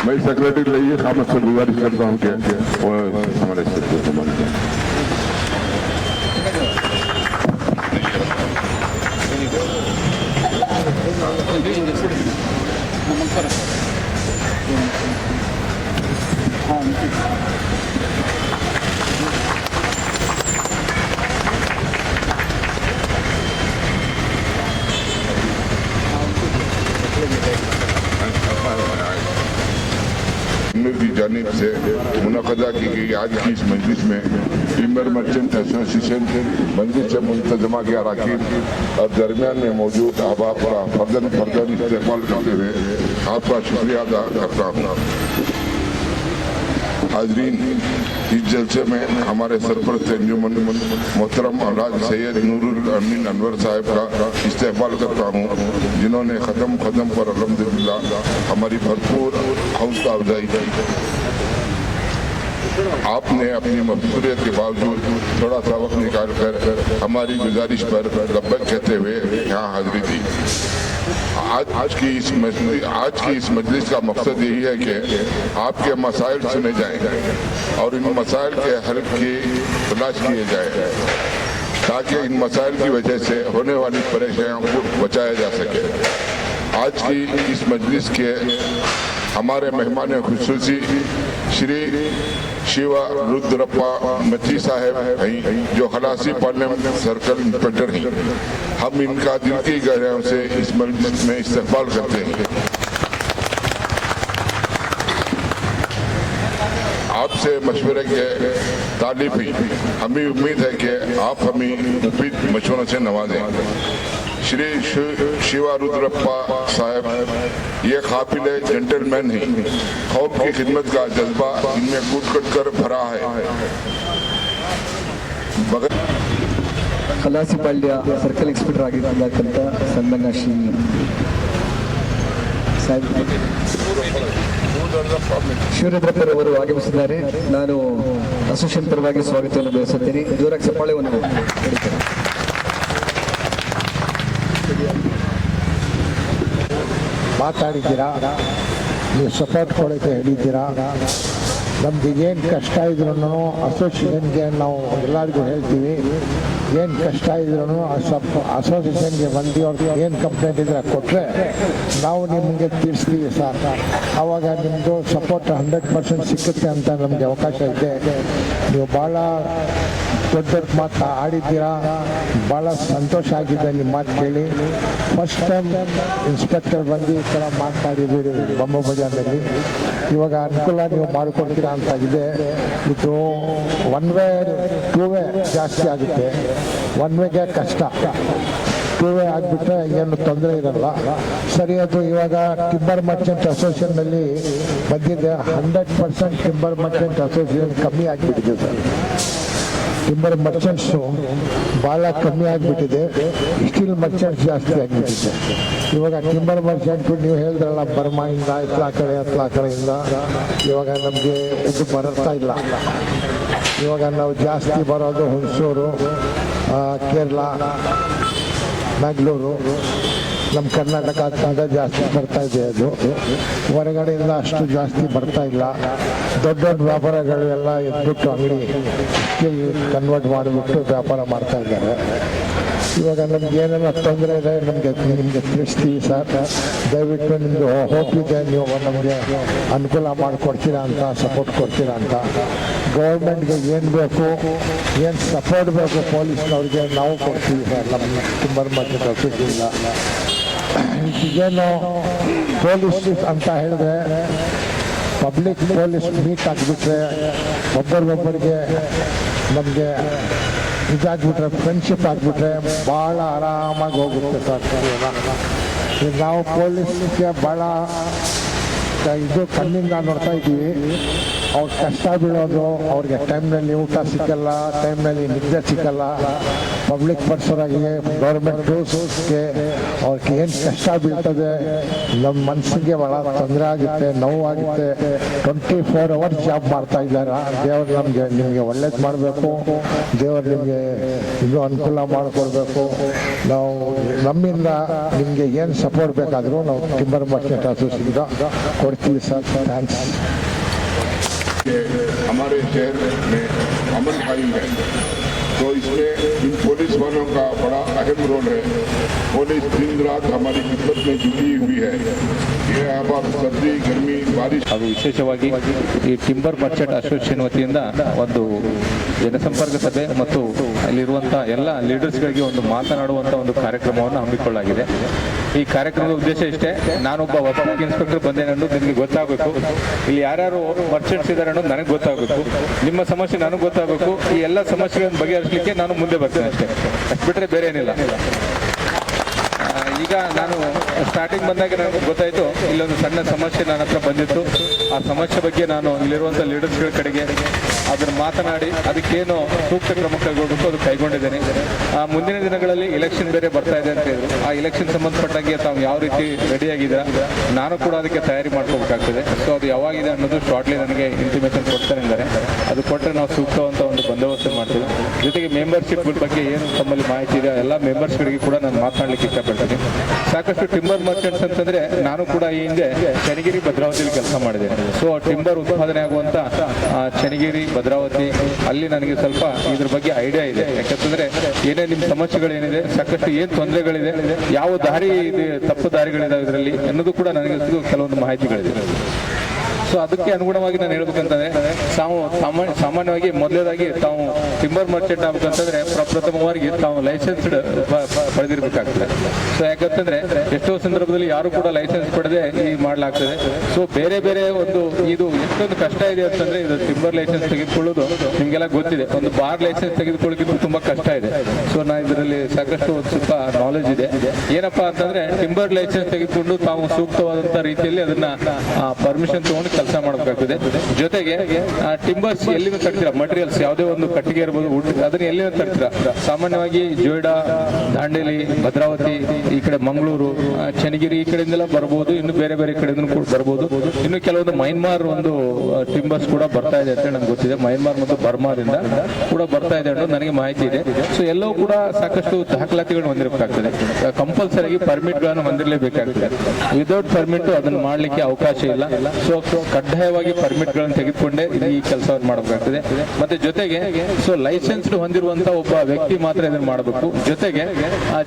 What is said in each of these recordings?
मैं सेक्रेटरी लाइए, खामद से गुजारिश करता हूँ कि वो हमारे से संबंध की जानिब से मुनक़दा की गई आज की इस मजलिस में टिम्बर मर्चेंट एसोसिएशन मंजिल से मुंतजमा के अरकान और दरमियान में मौजूद अहबाब का फर्दन इस्तेमाल करते हुए आपका शुक्रिया अदा करता हूँ। हाजरीन, इस जलसे में हमारे सरपरस्त अंजुमन मोहतरम अल्लाह सैयद नूरुल अमीन अनवर साहब का इस्तेमाल करता हूँ, जिन्होंने ख़दम पर अल्हम्दुलिल्लाह हमारी भरपूर हौसला अफजाई की। आपने अपनी मजबूरियत के बावजूद थोड़ा सा वक्त निकाल कर हमारी गुजारिश पर लब्बैक कहते हुए यहाँ हाजिरी दी। आज की इस मजलिस का मकसद यही है कि आपके मसाइल सुने जाएं और इन मसाइल के हल की तलाश किए जाए, ताकि इन मसाइल की वजह से होने वाली परेशानियों को बचाया जा सके। आज की इस मजलिस के हमारे मेहमान खुसूसी श्री शिवा रुद्रप्पा मची साहब हैं, जो खलासी पार्लियामेंट सर्कल इंस्पेक्टर हैं। हम इनका दिल की गहराइयों से इस मजलिस में इस्तकबाल करते हैं। आपसे मशवरे के तालीब ही हमें उम्मीद है कि आप हमें मुफीद मशवरों से नवाजें। श्री शिवा रुद्रप्पा साहब ये काबिल जेंटलमैन हैं। कौम की खिदमत का जज्बा इनमें कूट कर भरा है। ಕಲಾಸಿಪಾಳ್ಯ ಸರ್ಕಲ್ ಇನ್ಸ್ಪೆಕ್ಟರ್ ಆಗಿರ್ತಕ್ಕಂಥ ಸನ್ಮಾನ್ಯ ಶ್ರೀ ಶಿವರುದ್ರಪ್ಪರವರು ಆಗಮಿಸಿದ್ದಾರೆ. ನಾನು ಅಸೋಸಿಯೇಷನ್ ಪರವಾಗಿ ಸ್ವಾಗತವನ್ನು ಬಯಸುತ್ತೇನೆ. ಜೋರಾಗಿ ಚಪ್ಪಾಳೆಯನ್ನು ನೀಡುತ್ತೇನೆ. ಮಾತಾಡಿದ್ದೀರಾ, ನೀವು ಸಪೋರ್ಟ್ ಕೊಡೋಕ್ಕೆ ಹೇಳಿದ್ದೀರಾ. ನಮ್ದು ಏನು ಕಷ್ಟ ಇದ್ರೂ ಅಸೋಸಿಯೇಷನ್ಗೆ ನಾವು ಎಲ್ಲರಿಗೂ ಹೇಳ್ತೀವಿ, ಏನು ಕಷ್ಟ ಇದ್ರೂ ಅಸೋಸಿಯೇಷನ್ಗೆ ಬಂದು ಅವ್ರಿಗೆ ಏನು ಕಂಪ್ಲೇಂಟ್ ಇದ್ರೆ ಕೊಟ್ಟರೆ ನಾವು ನಿಮಗೆ ತಿಳಿಸ್ತೀವಿ ಸರ್. ಆವಾಗ ನಿಮ್ಮದು ಸಪೋರ್ಟ್ 100% ಸಿಕ್ಕುತ್ತೆ ಅಂತ ನಮಗೆ ಅವಕಾಶ ಇದೆ. ನೀವು ಭಾಳ ದೊಡ್ಡ ಮಾತು ಆಡಿದ್ದೀರಾ, ಭಾಳ ಸಂತೋಷ ಆಗಿದೆ ನಿಮ್ಮ ಮಾತು ಕೇಳಿ. ಫಸ್ಟ್ ಟೈಮ್ ಇನ್ಸ್ಪೆಕ್ಟರ್ ಬಂದು ಈ ಥರ ಮಾತಾಡಿದ್ದೀರಿ ಬೊಮ್ಮ ಬಜಾರ್ನಲ್ಲಿ. ಇವಾಗ ಅನುಕೂಲ ನೀವು ಮಾಡಿಕೊಡ್ತೀರಾ ಅಂತ ಇದೆ. ಇದು 1 ವೇ 2 ವೇ ಜಾಸ್ತಿ ಆಗುತ್ತೆ. 1 ವೇಗೆ ಕಷ್ಟ, 2 ವೇ ಆಗಿಬಿಟ್ರೆ ಏನು ತೊಂದರೆ ಇರಲ್ಲ. ಸರಿ, ಅದು ಇವಾಗ ಟಿಂಬರ್ ಮರ್ಚೆಂಟ್ ಅಸೋಸಿಯೇಷನ್ನಲ್ಲಿ ಬಂದಿದೆ. 100% ಟಿಂಬರ್ ಮರ್ಚೆಂಟ್ ಅಸೋಸಿಯೇಷನ್ ಕಮ್ಮಿ ಆಗಿಬಿಟ್ಟಿದೆ ಸರ್. ಟಿಂಬರ್ ಮರ್ಚೆಂಟ್ಸು ಭಾಳ ಕಮ್ಮಿ ಆಗಿಬಿಟ್ಟಿದೆ. ಸ್ಟೀಲ್ ಮರ್ಚೆಂಟ್ಸ್ ಜಾಸ್ತಿ ಆಗಿಬಿಟ್ಟಿದೆ. ಇವಾಗ ಟಿಂಬರ್ ಮರ್ಚೆಂಟ್ ನೀವು ಹೇಳಿದ್ರಲ್ಲ, ಬರ್ಮಾಯಿಂದ ಎತ್ಲಾ ಕಡೆಯಿಂದ ಇವಾಗ ನಮಗೆ ಇದು ಬರ್ತಾ ಇಲ್ಲ. ಇವಾಗ ನಾವು ಜಾಸ್ತಿ ಬರೋದು ಹುಣಸೂರು, ಕೇರಳ, ಬೆಂಗಳೂರು, ನಮ್ಮ ಕರ್ನಾಟಕ ಜಾಸ್ತಿ ಬರ್ತಾ ಇದೆ. ಅದು ಹೊರಗಡೆಯಿಂದ ಅಷ್ಟು ಜಾಸ್ತಿ ಬರ್ತಾ ಇಲ್ಲ. ದೊಡ್ಡ ದೊಡ್ಡ ವ್ಯಾಪಾರಗಳೆಲ್ಲ ಎದ್ಬಿಟ್ಟು ಅಂಗಡಿ ಕನ್ವರ್ಟ್ ಮಾಡಿಬಿಟ್ಟು ವ್ಯಾಪಾರ ಮಾಡ್ತಾ ಇದ್ದಾರೆ. ಇವಾಗ ನಮ್ಗೆ ಏನೇನೋ ತೊಂದರೆ ಇದೆ ನಿಮಗೆ ತಿಳಿಸ್ತೀವಿ ಸರ್. ದಯವಿಟ್ಟು ನಿಮ್ಮದು ಹೋಪ್ ಇದೆ, ನೀವು ನಮಗೆ ಅನುಕೂಲ ಮಾಡಿಕೊಡ್ತೀರಾ ಅಂತ, ಸಪೋರ್ಟ್ ಕೊಡ್ತೀರಾ ಅಂತ. ಗೌರ್ಮೆಂಟ್ಗೆ ಏನು ಬೇಕು, ಏನು ಸಪೋರ್ಟ್ ಬೇಕು ಪೊಲೀಸ್ನವ್ರಿಗೆ ನಾವು ಕೊಡ್ತೀವಿ ಸರ್. ನಮ್ಮ ಟಿಂಬರ್ ಮಾರ್ಕೆಟ್ ಅಸೋಸಿಯೇಷನ್ ಈಗೇನು ಪೊಲೀಸ್ ಅಂತ ಹೇಳಿದ್ರೆ ಪಬ್ಲಿಕ್ ಪೊಲೀಸ್ ಮೀಟ್ ಆಗಿಬಿಟ್ರೆ ಒಬ್ಬರಿಗೊಬ್ಬರಿಗೆ ನಮಗೆ ಇದಾಗ್ಬಿಟ್ರೆ, ಫ್ರೆಂಡ್ಶಿಪ್ ಆಗಿಬಿಟ್ರೆ ಭಾಳ ಆರಾಮಾಗಿ ಹೋಗುತ್ತೆ ಸರ್. ಈಗ ನಾವು ಪೊಲೀಸ್ಗೆ ಭಾಳ ಇದು ಕಣ್ಣಿಂದ ನೋಡ್ತಾ ಇದ್ದೀವಿ. ಅವ್ರ ಕಷ್ಟ ಬೀಳೋದು, ಅವ್ರಿಗೆ ಟೈಮ್ನಲ್ಲಿ ಊಟ ಸಿಕ್ಕಲ್ಲ, ಟೈಮ್ನಲ್ಲಿ ನಿದ್ದೆ ಸಿಕ್ಕಲ್ಲ. ಪಬ್ಲಿಕ್ ಪರ್ಸನಾಗಿ ಗೌರ್ಮೆಂಟ್ ರೂಲ್ಸ್ಗೆ ಅವ್ರಿಗೆ ಏನು ಕಷ್ಟ ಬೀಳ್ತದೆ, ನಮ್ಮ ಮನಸ್ಸಿಗೆ ಭಾಳ ತೊಂದರೆ ಆಗುತ್ತೆ, ನೋವಾಗುತ್ತೆ. 24 hours ಜಾಬ್ ಮಾಡ್ತಾ ಇದ್ದಾರೆ. ದೇವರು ನಿಮಗೆ ಒಳ್ಳೇದು ಮಾಡಬೇಕು, ದೇವರು ನಿಮಗೆ ಇನ್ನೂ ಅನುಕೂಲ ಮಾಡಿಕೊಡ್ಬೇಕು. ನಾವು ನಮ್ಮಿಂದ ನಿಮಗೆ ಏನು ಸಪೋರ್ಟ್ ಬೇಕಾದರೂ ನಾವು ಟಿಂಬರ್ ಮರ್ಚೆಂಟ್ ಅಸೋಸಿಯೇಷನ್ ಕೊಡ್ತೀವಿ ಸರ್. ಥ್ಯಾಂಕ್ಸ್. हमारे शहर में अमन कायम है, तो इसमें इन पुलिस वालों का बड़ा अहम रोल है. पुलिस दिन रात हमारी खिदमत में जुटी हुई है. ये अब सर्दी गर्मी बारिश ಹಾಗೂ ವಿಶೇಷವಾಗಿ ಈ ಟಿಂಬರ್ ಮರ್ಚೆಂಟ್ ಅಸೋಸಿಯೇಷನ್ ವತಿಯಿಂದ ಒಂದು ಜನಸಂಪರ್ಕ ಸಭೆ ಮತ್ತು ಅಲ್ಲಿರುವಂತಹ ಎಲ್ಲ ಲೀಡರ್ಸ್ಗಳಿಗೆ ಒಂದು ಮಾತನಾಡುವಂಥ ಒಂದು ಕಾರ್ಯಕ್ರಮವನ್ನು ಹಮ್ಮಿಕೊಳ್ಳಲಾಗಿದೆ. ಈ ಕಾರ್ಯಕ್ರಮದ ಉದ್ದೇಶ ಇಷ್ಟೇ, ನಾನೊಬ್ಬ ಪಬ್ಲಿಕ್ ಇನ್ಸ್ಪೆಕ್ಟರ್ ಬಂದೇನೆ ಅನ್ನೋದು ನಿಮಗೆ ಗೊತ್ತಾಗಬೇಕು, ಇಲ್ಲಿ ಯಾರ್ಯಾರು ಮರ್ಚೆಂಟ್ಸ್ ಇದ್ದಾರೆ ಅನ್ನೋದು ನನಗೆ ಗೊತ್ತಾಗಬೇಕು, ನಿಮ್ಮ ಸಮಸ್ಯೆ ನನಗೆ ಗೊತ್ತಾಗಬೇಕು. ಈ ಎಲ್ಲ ಸಮಸ್ಯೆಗಳನ್ನು ಬಗೆಹರಿಸಲಿಕ್ಕೆ ನಾನು ಮುಂದೆ ಬರ್ತೇನೆ ಅಷ್ಟೇ, ಅಷ್ಟು ಬಿಟ್ಟರೆ ಬೇರೆ ಏನಿಲ್ಲ. ಈಗ ನಾನು ಸ್ಟಾರ್ಟಿಂಗ್ ಬಂದಾಗ ನನಗೆ ಗೊತ್ತಾಯಿತು, ಇಲ್ಲೊಂದು ಸಣ್ಣ ಸಮಸ್ಯೆ ನನ್ನ ಹತ್ರ ಬಂದಿತ್ತು. ಆ ಸಮಸ್ಯೆ ಬಗ್ಗೆ ನಾನು ಇಲ್ಲಿರುವಂಥ ಲೀಡರ್ಸ್ಗಳ ಕಡೆಗೆ ಅದನ್ನು ಮಾತನಾಡಿ ಅದಕ್ಕೇನು ಸೂಕ್ತ ಕ್ರಮ ಕೈಗೊಳ್ಳಬೇಕು ಅದು ಕೈಗೊಂಡಿದ್ದೇನೆ. ಮುಂದಿನ ದಿನಗಳಲ್ಲಿ ಎಲೆಕ್ಷನ್ ಬೇರೆ ಬರ್ತಾ ಇದೆ ಅಂತ ಹೇಳಿದ್ರು. ಆ ಎಲೆಕ್ಷನ್ ಸಂಬಂಧಪಟ್ಟಂಗೆ ತಾವು ಯಾವ ರೀತಿ ರೆಡಿಯಾಗಿದ್ದೀರಾ, ನಾನು ಕೂಡ ಅದಕ್ಕೆ ತಯಾರಿ ಮಾಡ್ಕೋಬೇಕಾಗ್ತದೆ. ಸೊ ಅದು ಯಾವಾಗಿದೆ ಅನ್ನೋದು ಶಾರ್ಟ್ಲಿ ನನಗೆ ಇಂಟಿಮೇಷನ್ ಕೊಡ್ತಾರೆ ಇದ್ದಾರೆ. ಅದು ಕೊಟ್ಟರೆ ನಾವು ಸೂಕ್ತವಂತ ಒಂದು ಬಂದೋಬಸ್ತ್ ಮಾಡ್ತೀವಿ. ಜೊತೆಗೆ ಮೆಂಬರ್ಶಿಪ್ಗಳ ಬಗ್ಗೆ ಏನು ತಮ್ಮಲ್ಲಿ ಮಾಹಿತಿ ಇದೆ ಎಲ್ಲ ಮೆಂಬರ್ಸ್ಗಳಿಗೆ ಕೂಡ ನಾನು ಮಾತನಾಡಲಿಕ್ಕೆ ಇಷ್ಟಪಡ್ತೀನಿ. ಸಾಕಷ್ಟು ಟಿಂಬರ್ ಮರ್ಚೆಂಟ್ಸ್ ಅಂತಂದ್ರೆ ನಾನು ಕೂಡ ಈ ಹಿಂದೆ ಚನ್ನಗಿರಿ ಭದ್ರಾವತಿಯಲ್ಲಿ ಕೆಲಸ ಮಾಡಿದ್ದೇನೆ. ಸೊ ಟಿಂಬರ್ ಉತ್ಪಾದನೆ ಆಗುವಂತ ಚನ್ನಗಿರಿ ಭದ್ರಾವತಿ ಅಲ್ಲಿ ನನಗೆ ಸ್ವಲ್ಪ ಇದ್ರ ಬಗ್ಗೆ ಐಡಿಯಾ ಇದೆ. ಯಾಕಂತಂದ್ರೆ ಏನೇ ನಿಮ್ಮ ಸಮಸ್ಯೆಗಳೇನಿದೆ, ಸಾಕಷ್ಟು ಏನು ತೊಂದರೆಗಳಿದೆ, ಯಾವ ದಾರಿ ಇದೆ, ತಪ್ಪು ದಾರಿಗಳಿದಾವೆ ಇದರಲ್ಲಿ ಅನ್ನೋದು ಕೂಡ ನನಗೆ ಕೆಲವೊಂದು ಮಾಹಿತಿಗಳಿದೆ. ಸೊ ಅದಕ್ಕೆ ಅನುಗುಣವಾಗಿ ನಾನು ಹೇಳ್ಬೇಕಂತಂದ್ರೆ ಸಾಮಾನ್ಯವಾಗಿ ಮೊದಲೇದಾಗಿ ತಾವು ಟಿಂಬರ್ ಮರ್ಚೆಂಟ್ ಆಗ್ಬೇಕಂತಂದ್ರೆ ಪ್ರಪ್ರಥಮವಾಗಿ ತಾವು ಲೈಸೆನ್ಸ್ಡ್ ಪಡೆದಿರ್ಬೇಕಾಗ್ತದೆ. ಸೊ ಯಾಕಂತಂದ್ರೆ ಎಷ್ಟೋ ಸಂದರ್ಭದಲ್ಲಿ ಯಾರು ಕೂಡ ಲೈಸೆನ್ಸ್ ಪಡೆದೇ ಈ ಮಾಡಲಾಗ್ತದೆ. ಸೊ ಬೇರೆ ಬೇರೆ ಒಂದು ಇದು ಎಷ್ಟೊಂದು ಕಷ್ಟ ಇದೆ ಅಂತಂದ್ರೆ ಇದು ಟಿಂಬರ್ ಲೈಸೆನ್ಸ್ ತೆಗೆದುಕೊಳ್ಳೋದು ನಿಮ್ಗೆಲ್ಲ ಗೊತ್ತಿದೆ. ಒಂದು ಬಾರ್ ಲೈಸೆನ್ಸ್ ತೆಗೆದುಕೊಳ್ಳೋಕ್ಕಿಂತ ತುಂಬಾ ಕಷ್ಟ ಇದೆ. ಸೊ ನಾ ಇದರಲ್ಲಿ ಸಾಕಷ್ಟು ಒಂದು ಸ್ವಲ್ಪ ನಾಲೆಜ್ ಇದೆ. ಏನಪ್ಪಾ ಅಂತಂದ್ರೆ ಟಿಂಬರ್ ಲೈಸೆನ್ಸ್ ತೆಗೆದುಕೊಂಡು ತಾವು ಸೂಕ್ತವಾದಂತ ರೀತಿಯಲ್ಲಿ ಅದನ್ನ ಪರ್ಮಿಷನ್ ತಗೊಂಡು ಕೆಲಸ ಮಾಡಬೇಕಾಗ್ತದೆ. ಜೊತೆಗೆ ಟಿಂಬರ್ಸ್ ಎಲ್ಲಿಂದ ತರ್ತೀರಾ, ಮಟೀರಿಯಲ್ಸ್ ಯಾವುದೇ ಒಂದು ಕಟ್ಟಿಗೆ ಇರ್ಬೋದು, ಅದನ್ನ ಎಲ್ಲಿಂದ ತರ್ತೀರಾ. ಸಾಮಾನ್ಯವಾಗಿ ಜೋಯಿಡಾ, ದಾಂಡೇಲಿ, ಭದ್ರಾವತಿ, ಈ ಕಡೆ ಮಂಗಳೂರು, ಚನ್ನಗಿರಿ ಈ ಕಡೆಯಿಂದೆಲ್ಲ ಬರ್ಬೋದು. ಇನ್ನು ಬೇರೆ ಬೇರೆ ಕಡೆಯಿಂದ ಕೂಡ ಬರ್ಬೋದು. ಇನ್ನು ಕೆಲವೊಂದು ಮೈನ್ಮಾರ್ ಒಂದು ಟಿಂಬರ್ಸ್ ಕೂಡ ಬರ್ತಾ ಇದೆ ಅಂತ ನನಗೆ ಗೊತ್ತಿದೆ. ಮೈನ್ಮಾರ್ ಮತ್ತು ಬರ್ಮಾದಿಂದ ಕೂಡ ಬರ್ತಾ ಇದೆ ಅನ್ನೋದು ನನಗೆ ಮಾಹಿತಿ ಇದೆ. ಸೊ ಎಲ್ಲವೂ ಕೂಡ ಸಾಕಷ್ಟು ದಾಖಲಾತಿಗಳನ್ನು ಹೊಂದಿರಬೇಕಾಗ್ತದೆ. ಕಂಪಲ್ಸರಿಯಾಗಿ ಪರ್ಮಿಟ್ ಗಳನ್ನು ಹೊಂದಿರಲೇಬೇಕಾಗ್ತದೆ. ವಿದೌಟ್ ಪರ್ಮಿಟ್ ಅದನ್ನು ಮಾಡಲಿಕ್ಕೆ ಅವಕಾಶ ಇಲ್ಲ. ಸೊ ಕಡ್ಡಾಯವಾಗಿ ಪರ್ಮಿಟ್ ಗಳನ್ನು ತೆಗೆದುಕೊಂಡೇ ಈ ಕೆಲಸವನ್ನು ಮಾಡಬೇಕಾಗ್ತದೆ. ಮತ್ತೆ ಜೊತೆಗೆ ಸೊ ಲೈಸೆನ್ಸ್ ಹೊಂದಿರುವಂತಹ ಒಬ್ಬ ವ್ಯಕ್ತಿ ಮಾತ್ರ ಇದನ್ನು ಮಾಡಬೇಕು. ಜೊತೆಗೆ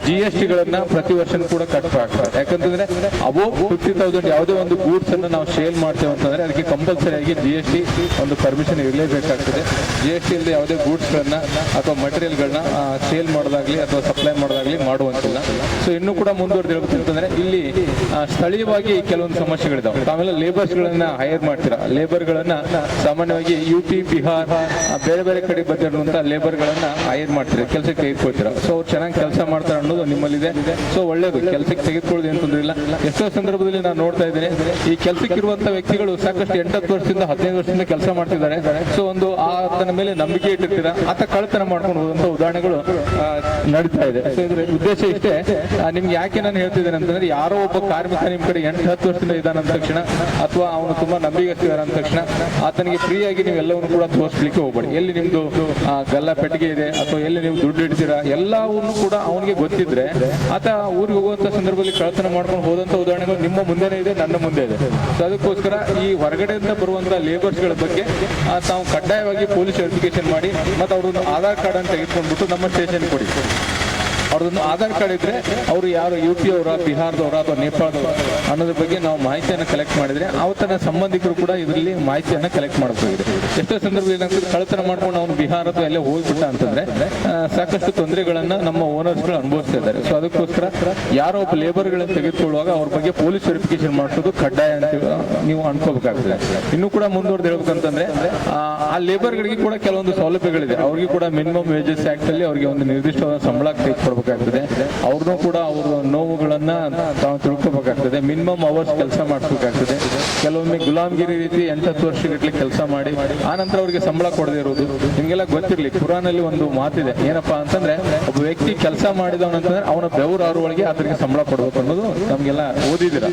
GST ಗಳನ್ನ ಪ್ರತಿ ವರ್ಷ ಕೂಡ ಕಟ್ಟಬೇಕಾಗ್ತದೆ. ಯಾಕಂತಂದ್ರೆ ಅಬೋವ್ 50,000 ಯಾವುದೇ ಒಂದು ಗೂಡ್ಸ್ ಅನ್ನು ನಾವು ಸೇಲ್ ಮಾಡ್ತೇವೆ ಅಂತಂದ್ರೆ ಅದಕ್ಕೆ ಕಂಪಲ್ಸರಿಯಾಗಿ GST ಒಂದು ಪರ್ಮಿಷನ್ ಇರಲೇಬೇಕಾಗ್ತದೆ. GST ಇಲ್ಲದೆ ಯಾವುದೇ ಗೂಡ್ಸ್ ಗಳನ್ನ ಅಥವಾ ಮಟೀರಿಯಲ್ ಗಳನ್ನ ಸೇಲ್ ಮಾಡೋದಾಗ್ಲಿ ಅಥವಾ ಸಪ್ಲೈ ಮಾಡೋದಾಗ್ಲಿ ಮಾಡುವಂತಿಲ್ಲ. ಸೊ ಇನ್ನೂ ಕೂಡ ಮುಂದುವರೆದಿರಬೇಕಂತಂದ್ರೆ ಇಲ್ಲಿ ಸ್ಥಳೀಯವಾಗಿ ಕೆಲವೊಂದು ಸಮಸ್ಯೆಗಳಿದಾವೆ. ತಾವೆಲ್ಲ ಲೇಬರ್ಸ್ ಗಳನ್ನ ಹೈರ್ ಮಾಡ್ತೀರಾ. ಲೇಬರ್ ಗಳನ್ನ ಸಾಮಾನ್ಯವಾಗಿ UP, ಬಿಹಾರ್ ಬೇರೆ ಬೇರೆ ಕಡೆ ಬಂದಿರುವಂತ ಲೇಬರ್ ಗಳನ್ನ ಹೈರ್ ಮಾಡ್ತೀರಾ, ಕೆಲಸಕ್ಕೆ ತೆಗೆದುಕೊಳ್ತೀರಾ. ಸೊ ಅವ್ರು ಚೆನ್ನಾಗಿ ಕೆಲಸ ಮಾಡ್ತಾರೆ ಅನ್ನೋದು ನಿಮ್ಮಲ್ಲಿದೆ. ಸೊ ಒಳ್ಳೇದು, ಕೆಲಸಕ್ಕೆ ತೆಗೆದುಕೊಳ್ಳೋದು ಏನು ತೊಂದರೆ ಇಲ್ಲ. ಎಷ್ಟೋ ಸಂದರ್ಭದಲ್ಲಿ ನಾನು ನೋಡ್ತಾ ಇದ್ದೇನೆ ಈ ಕೆಲಸಕ್ಕೆ ಇರುವಂತ ವ್ಯಕ್ತಿಗಳು ಸಾಕಷ್ಟು 8-10 ವರ್ಷದಿಂದ 15 ವರ್ಷದಿಂದ ಕೆಲಸ ಮಾಡ್ತಿದ್ದಾರೆ. ಸೊ ಒಂದು ಆತನ ಮೇಲೆ ನಂಬಿಕೆ ಇಟ್ಟಿರ್ತೀರಾ, ಆತ ಕಳ್ಳತನ ಮಾಡ್ಕೊಂಡು ಹೋದಂತ ಉದಾಹರಣೆಗಳು ನಡೀತಾ ಇದೆ. ಸೊ ಇದ್ರ ಉದ್ದೇಶ ಇಷ್ಟೇ. ನಿಮ್ಗೆ ಯಾಕೆ ನಾನು ಹೇಳ್ತಿದ್ದೇನೆ ಅಂತಂದ್ರೆ ಯಾರೋ ಒಬ್ಬ ಕಾರ್ಮಿಕ ನಿಮ್ ಕಡೆ 8-10 ವರ್ಷದಿಂದ ಇದ್ದಾನ ಅಂದ ತಕ್ಷಣ ಅಥವಾ ಅವನು ತುಂಬಾ ನಂಬಿಗಸ್ತಿದಾರ ಅಂದ ತಕ್ಷಣ ಆತನಿಗೆ ಫ್ರೀ ಆಗಿ ನೀವೆಲ್ಲವನ್ನು ಕೂಡ ತೋರಿಸ್ಲಿಕ್ಕೆ ಹೋಗ್ಬೇಡಿ. ಎಲ್ಲಿ ನಿಮ್ದು ಗಲ್ಲ ಪೆಟ್ಟಿಗೆ ಇದೆ ಅಥವಾ ಎಲ್ಲಿ ನೀವು ದುಡ್ಡು ಇಡ್ತೀರಾ ಎಲ್ಲವನ್ನು ಕೂಡ ಅವನಿಗೆ ಗೊತ್ತಿದ್ರೆ ಆತ ಊರಿಗೆ ಹೋಗುವಂತ ಸಂದರ್ಭದಲ್ಲಿ ಕಳ್ಳತನ ಮಾಡ್ಕೊಂಡು ಹೋದಂತ ಉದಾಹರಣೆಗಳು ನಿಮ್ಮ ಮುಂದೆನೇ ಇದೆ, ನನ್ನ ಮುಂದೆ ಇದೆ. ಸೊ ಅದಕ್ಕೋಸ್ಕರ ಈ ಹೊರಗಡೆಯಿಂದ ಬರುವಂತ ಲೇಬರ್ಸ್ ಗಳ ಬಗ್ಗೆ ತಾವು ಕಡ್ಡಾಯವಾಗಿ ಪೊಲೀಸ್ ವೆರಿಫಿಕೇಶನ್ ಮಾಡಿ ಮತ್ತೆ ಅವ್ರದ್ದು ಆಧಾರ್ ಕಾರ್ಡ್ ಅಂತ ತೆಗೆದುಕೊಂಡ್ಬಿಟ್ಟು ನಮ್ಮ ಸ್ಟೇಷನ್ ಕೊಡಿ. ಅವ್ರದ್ದೊಂದು ಆಧಾರ್ ಕಾರ್ಡ್ ಇದ್ರೆ ಅವರು ಯಾರು UP ಅವರ, ಬಿಹಾರದವರ ಅಥವಾ ನೇಪಾಳದವರ ಅನ್ನೋದ್ರ ಬಗ್ಗೆ ನಾವು ಮಾಹಿತಿಯನ್ನು ಕಲೆಕ್ಟ್ ಮಾಡಿದ್ರೆ ಅವತ್ತನ ಸಂಬಂಧಿಕರು ಕೂಡ ಇದರಲ್ಲಿ ಮಾಹಿತಿಯನ್ನ ಕಲೆಕ್ಟ್ ಮಾಡಬೇಕಾಗಿದೆ. ಎಷ್ಟೋ ಸಂದರ್ಭದಲ್ಲಿ ಕಳ್ಳತನ ಮಾಡ್ಕೊಂಡು ಅವನು ಬಿಹಾರ ಅಥವಾ ಎಲ್ಲೇ ಹೋಗ್ಬಿಟ್ಟ ಅಂತಂದ್ರೆ ಸಾಕಷ್ಟು ತೊಂದರೆಗಳನ್ನ ನಮ್ಮ ಓನರ್ಸ್ಗಳು ಅನುಭವಿಸ್ತಾ ಇದ್ದಾರೆ. ಸೊ ಅದಕ್ಕೋಸ್ಕರ ಯಾರೋ ಒಬ್ಬ ಲೇಬರ್ಗಳನ್ನು ತೆಗೆದುಕೊಳ್ಳುವಾಗ ಅವ್ರ ಬಗ್ಗೆ ಪೊಲೀಸ್ ವೆರಿಫಿಕೇಶನ್ ಮಾಡಿಸೋದು ಕಡ್ಡಾಯ ಅಂತ ನೀವು ಅನ್ಕೋಬೇಕಾಗ್ತದೆ. ಇನ್ನೂ ಕೂಡ ಮುಂದುವರೆದು ಹೇಳ್ಬೇಕಂತಂದ್ರೆ ಆ ಲೇಬರ್ಗಳಿಗೆ ಕೂಡ ಕೆಲವೊಂದು ಸೌಲಭ್ಯಗಳಿದೆ. ಅವ್ರಿಗೆ ಕೂಡ ಮಿನಿಮಮ್ ವೇಜಸ್ ಆಕ್ಟ್ ಅಲ್ಲಿ ಅವರಿಗೆ ಒಂದು ನಿರ್ದಿಷ್ಟವಾದ ಸಂಬಳ ತೆಗೆದುಕೊಡ್ಬೇಕು. ಕೊಡಬೇಕಾಗ್ತದೆ. ಅವ್ರನ್ನೂ ಕೂಡ ಅವ್ರ ನೋವುಗಳನ್ನು ತಾವು ತಿಳ್ಕೊಬೇಕಾಗ್ತದೆ. ಮಿನಿಮಮ್ ಅವರ್ಸ್ ಕೆಲಸ ಮಾಡಿಸ್ಬೇಕಾಗ್ತದೆ. ಕೆಲವೊಮ್ಮೆ ಗುಲಾಮ್ಗಿರಿ ರೀತಿ 8-10 ವರ್ಷಗಟ್ಟಲೆ ಕೆಲಸ ಮಾಡಿ ಆನಂತರ ಅವ್ರಿಗೆ ಸಂಬಳ ಕೊಡದೇ ಇರೋದು ನಿಮಗೆಲ್ಲ ಗೊತ್ತಿರಲಿ. ಕುರಾನಲ್ಲಿ ಒಂದು ಮಾತಿದೆ, ಏನಪ್ಪಾ ಅಂತಂದ್ರೆ ಒಬ್ಬ ವ್ಯಕ್ತಿ ಕೆಲಸ ಮಾಡಿದವನಂತಂದ್ರೆ ಅವನ ಬೆವರು ಅವರೊಳಗೆ ಅದಕ್ಕೆ ಸಂಬಳ ಕೊಡಬೇಕು ಅನ್ನೋದು ನಮಗೆಲ್ಲ ಓದಿದಿರ.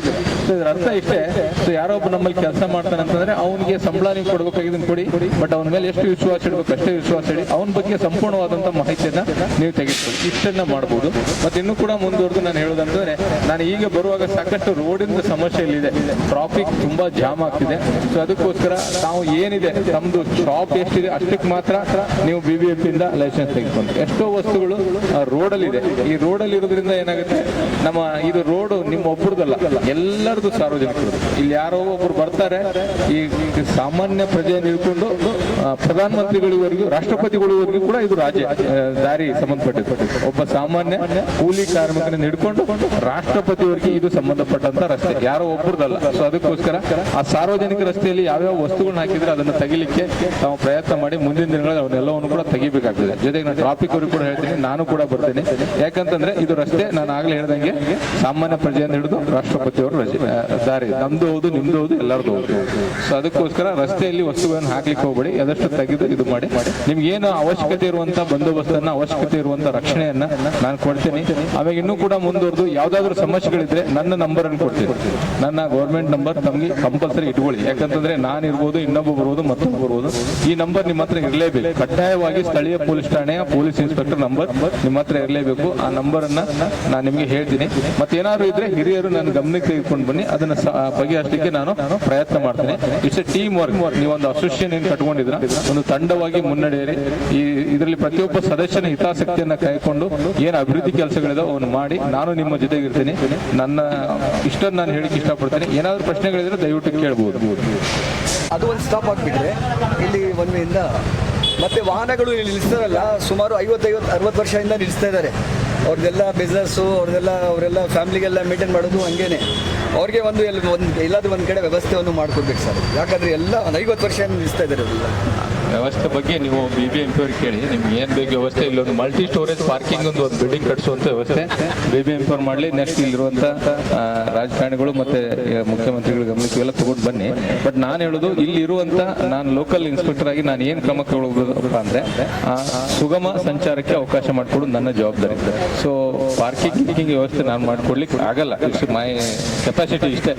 ಸೊ ಇದರ ಅರ್ಥ ಇಷ್ಟೇ. ಸೊ ಯಾರೋ ಒಬ್ಬ ನಮ್ಮಲ್ಲಿ ಕೆಲಸ ಮಾಡ್ತಾನೆ ಅಂತಂದ್ರೆ ಅವನಿಗೆ ಸಂಬಳ ನೀವು ಕೊಡಬೇಕಾಗಿದ್ದನ್ನು ಕೊಡಿ, ಬಟ್ ಅವನ ಮೇಲೆ ಎಷ್ಟು ವಿಶ್ವಾಸ ಇಡಬೇಕು ಅಷ್ಟೇ ವಿಶ್ವಾಸ ಇಡಿ. ಅವನ ಬಗ್ಗೆ ಸಂಪೂರ್ಣವಾದಂಥ ಮಾಹಿತಿಯನ್ನ ನೀವು ತೆಗೆದುಕೊಳ್ಳಿ. ಇಷ್ಟನ್ನ ಮಾಡ್ಬೋದು. ಮತ್ತೆ ಇನ್ನೂ ಕೂಡ ಮುಂದುವರೆದು ನಾನು ಹೇಳೋದಂತಂದ್ರೆ, ನಾನು ಈಗ ಬರುವಾಗ ಸಾಕಷ್ಟು ರೋಡಿನ ಸಮಸ್ಯೆ ಇಲ್ಲಿದೆ. ಟ್ರಾಫಿಕ್ ತುಂಬಾ ಜಾಮ್ ಆಗ್ತಿದೆ. ಸೊ ಅದಕ್ಕೋಸ್ಕರ ನಾವು ಏನಿದೆ ನಮ್ದು ಶಾಪ್ ಎಷ್ಟಿದೆ ಅಷ್ಟಕ್ಕೆ ಮಾತ್ರ ನೀವು BBMP ಇಂದ ಲೈಸೆನ್ಸ್ ತೆಗೆದುಕೊಂಡು. ಎಷ್ಟೋ ವಸ್ತುಗಳು ರೋಡಲ್ಲಿ ಇದೆ. ಈ ರೋಡಲ್ಲಿ ಇರೋದ್ರಿಂದ ಏನಾಗುತ್ತೆ, ನಮ್ಮ ಇದು ರೋಡ್ ನಿಮ್ಮ ಒಬ್ಬರದಲ್ಲ, ಎಲ್ಲರದು ಸಾರ್ವಜನಿಕರು. ಇಲ್ಲಿ ಯಾರೋ ಒಬ್ರು ಬರ್ತಾರೆ, ಈ ಸಾಮಾನ್ಯ ಪ್ರಜೆಯನ್ನು ಹಿಡ್ಕೊಂಡು ಪ್ರಧಾನಮಂತ್ರಿಗಳಿವರೆಗೂ ರಾಷ್ಟ್ರಪತಿಗಳಿವರೆಗೂ ಕೂಡ ಇದು ದಾರಿ ಸಂಬಂಧಪಟ್ಟಿದ್ದು. ಒಬ್ಬ ಸಾಮಾನ್ಯ ಕೂಲಿ ಕಾರ್ಮಿಕರನ್ನು ಹಿಡ್ಕೊಂಡು ರಾಷ್ಟ್ರಪತಿಯವರೆಗೆ ಇದು ಸಂಬಂಧಪಟ್ಟಂತ ರಸ್ತೆ, ಯಾರೋ ಒಬ್ಬರದಲ್ಲ. ಸೊ ಅದಕ್ಕೋಸ್ಕರ ಆ ಸಾರ್ವಜನಿಕ ರಸ್ತೆಯಲ್ಲಿ ಯಾವ್ಯಾವ ವಸ್ತುಗಳನ್ನ ಹಾಕಿದ್ರೆ ಅದನ್ನು ತೆಗಿಲಿಕ್ಕೆ ನಾವು ಪ್ರಯತ್ನ ಮಾಡಿ ಮುಂದಿನ ದಿನಗಳಲ್ಲಿ ಅವನ್ನೆಲ್ಲವನ್ನು ಕೂಡ ತೆಗಿಬೇಕಾಗ್ತದೆ. ಜೊತೆಗೆ ನಾನು ಟ್ರಾಫಿಕ್ ಅವ್ರಿಗೆ ಕೂಡ ಹೇಳ್ತೀನಿ, ನಾನು ಕೂಡ ಬರ್ತೇನೆ. ಯಾಕಂತಂದ್ರೆ ಇದು ರಸ್ತೆ ನಾನು ಆಗ್ಲೇ ಹೇಳ್ದಂಗೆ ಸಾಮಾನ್ಯ ಪ್ರಜೆಯನ್ನು ಹಿಡಿದು ರಾಷ್ಟ್ರಪತಿಯವರು ದಾರಿ, ನಮ್ದು ಹೌದು ನಿಮ್ದು ಹೌದು ಎಲ್ಲರದು ಹೌದು. ಸೊ ಅದಕ್ಕೋಸ್ಕರ ರಸ್ತೆಯಲ್ಲಿ ವಸ್ತುಗಳನ್ನು ಹಾಕ್ಲಿಕ್ಕೆ ಹೋಗ್ಬೇಡಿ, ಆದಷ್ಟು ತೆಗೆದು ಇದು ಮಾಡಿ. ನಿಮ್ಗೆ ಏನು ಅವಶ್ಯಕತೆ ಇರುವಂತ ಬಂದೋಬಸ್ತನ್ನ, ಅವಶ್ಯಕತೆ ಇರುವಂತ ರಕ್ಷಣೆಯನ್ನ ನಾನು ಕೊಡ್ತೀನಿ. ಆಮೇಲೆ ಇನ್ನೂ ಕೂಡ ಮುಂದುವರೆದು ಯಾವ್ದಾದ್ರು ಸಮಸ್ಯೆಗಳಿದ್ರೆ ನನ್ನ ನಂಬರ್ ಅನ್ನು ಕೊಡ್ತೀನಿ. ನನ್ನ ಗೌರ್ಮೆಂಟ್ ನಂಬರ್ ತಮಗೆ ಕಂಪಲ್ಸರಿ ಇಟ್ಕೊಳ್ಳಿ. ಯಾಕಂತಂದ್ರೆ ನಾನು ಇರ್ಬೋದು, ಇನ್ನೊಬ್ಬ ಬರ್ಬೋದು, ಮತ್ತೊಬ್ಬ ಬರ್ಬೋದು. ಈ ನಂಬರ್ ನಿಮ್ಮ ಹತ್ರ ಇರಲೇಬೇಕು. ಕಡ್ಡಾಯವಾಗಿ ಸ್ಥಳೀಯ ಪೊಲೀಸ್ ಠಾಣೆಯ ಪೊಲೀಸ್ ಇನ್ಸ್ಪೆಕ್ಟರ್ ನಂಬರ್ ನಿಮ್ಮ ಹತ್ರ ಇರಲೇಬೇಕು. ಆ ನಂಬರ್ ಅನ್ನ ನಾನು ನಿಮಗೆ ಹೇಳ್ತೀನಿ. ಮತ್ತೇನಾದ್ರು ಇದ್ರೆ ಹಿರಿಯರು ನನ್ನ ಗಮನಕ್ಕೆ ತೆಗೆದುಕೊಂಡು ಬನ್ನಿ, ಅದನ್ನ ಬಗೆಹರಿಸಲಿಕ್ಕೆ ನಾನು ಪ್ರಯತ್ನ ಮಾಡ್ತೀನಿ. It's A team work. ನೀವೊಂದು ಅಸೋಸಿಯೇಷನ್ ಏನ್ ಕಟ್ಕೊಂಡಿದ್ರ, ಒಂದು ತಂಡವಾಗಿ ಮುನ್ನಡೆಯಿರಿ. ಇದರಲ್ಲಿ ಪ್ರತಿಯೊಬ್ಬ ಸದಸ್ಯನ ಹಿತಾಸಕ್ತಿಯನ್ನ ಕಾಯ್ಕೊಂಡು ಏನು ಅಭಿವೃದ್ಧಿ ಕೆಲಸಗಳಿದಾವೆ ಅವನು ಮಾಡಿ, ನಾನು ನಿಮ್ಮ ಜೊತೆಗಿರ್ತೀನಿ. ನನ್ನ ಇಷ್ಟನ್ನು ನಾನು ಹೇಳಿಕ್ಕೆ ಇಷ್ಟಪಡ್ತೀನಿ. ಏನಾದ್ರು ಪ್ರಶ್ನೆಗಳಿದ್ರೆ ದಯವಿಟ್ಟು ಕೇಳಬಹುದು. ಅದು ಒಂದು ಸ್ಟಾಪ್ ಆಗಿಬಿಟ್ರೆ ಇಲ್ಲಿ ಒನ್ ವೇಯಿಂದ ಮತ್ತೆ ವಾಹನಗಳು ಇಲ್ಲಿ ನಿಲ್ಲಿಸ್ತಾರಲ್ಲ, ಸುಮಾರು 50-60 ವರ್ಷದಿಂದ ನಿಲ್ಲಿಸ್ತಾ ಇದ್ದಾರೆ. ಅವ್ರದ್ದೆಲ್ಲ ಬಿಸ್ನೆಸ್ಸು, ಅವರೆಲ್ಲ ಫ್ಯಾಮಿಲಿಗೆಲ್ಲ ಮೇಂಟೈನ್ ಮಾಡೋದು ಹಂಗೇನೆ. ಅವ್ರಿಗೆ ಎಲ್ಲಾದ್ರೂ ಒಂದು ಕಡೆ ವ್ಯವಸ್ಥೆಯನ್ನು ಮಾಡ್ಕೊಡ್ಬೇಕು ಸರ್. ಯಾಕಂದರೆ ಎಲ್ಲ ಒಂದು 50 ವರ್ಷ ನಿಲ್ಲಿಸ್ತಾ ಇದ್ದಾರೆ. ವ್ಯವಸ್ಥೆ ಬಗ್ಗೆ ನೀವು BBMP ಅವ್ರಿಗೆ ಕೇಳಿ, ನಿಮ್ಗೆ ಏನು ಬೇಕು ವ್ಯವಸ್ಥೆ. ಇಲ್ಲೊಂದು ಮಲ್ಟಿ ಸ್ಟೋರೇಜ್ ಪಾರ್ಕಿಂಗ್ ಒಂದು ಬಿಲ್ಡಿಂಗ್ ಕಟ್ಟಿಸುವಂಥ ವ್ಯವಸ್ಥೆ BBMP ಅವ್ರು ಮಾಡಲಿ. ನೆಕ್ಸ್ಟ್ ಇಲ್ಲಿರುವಂಥ ರಾಜಕಾರಣಿಗಳು ಮತ್ತು ಮುಖ್ಯಮಂತ್ರಿಗಳ ಗಮನಕ್ಕೆ ಇವೆಲ್ಲ ತಗೊಂಡು ಬನ್ನಿ. ಬಟ್ ನಾನು ಹೇಳೋದು, ಇಲ್ಲಿರುವಂಥ ನಾನು ಲೋಕಲ್ ಇನ್ಸ್ಪೆಕ್ಟರ್ ಆಗಿ ನಾನು ಏನು ಕ್ರಮ ತಗೊಳ್ಬೇಕಪ್ಪ ಅಂದರೆ, ಸುಗಮ ಸಂಚಾರಕ್ಕೆ ಅವಕಾಶ ಮಾಡಿಕೊಡೋದು ನನ್ನ ಜವಾಬ್ದಾರಿ. ಸೊ ಪಾರ್ಕಿಂಗ್ ವ್ಯವಸ್ಥೆ ನಾನು ಮಾಡಿಕೊಡ್ಲಿಕ್ಕೆ ಆಗಲ್ಲ. ಮೈ ಕೆಪಾಸಿಟಿ ಇಷ್ಟೇ.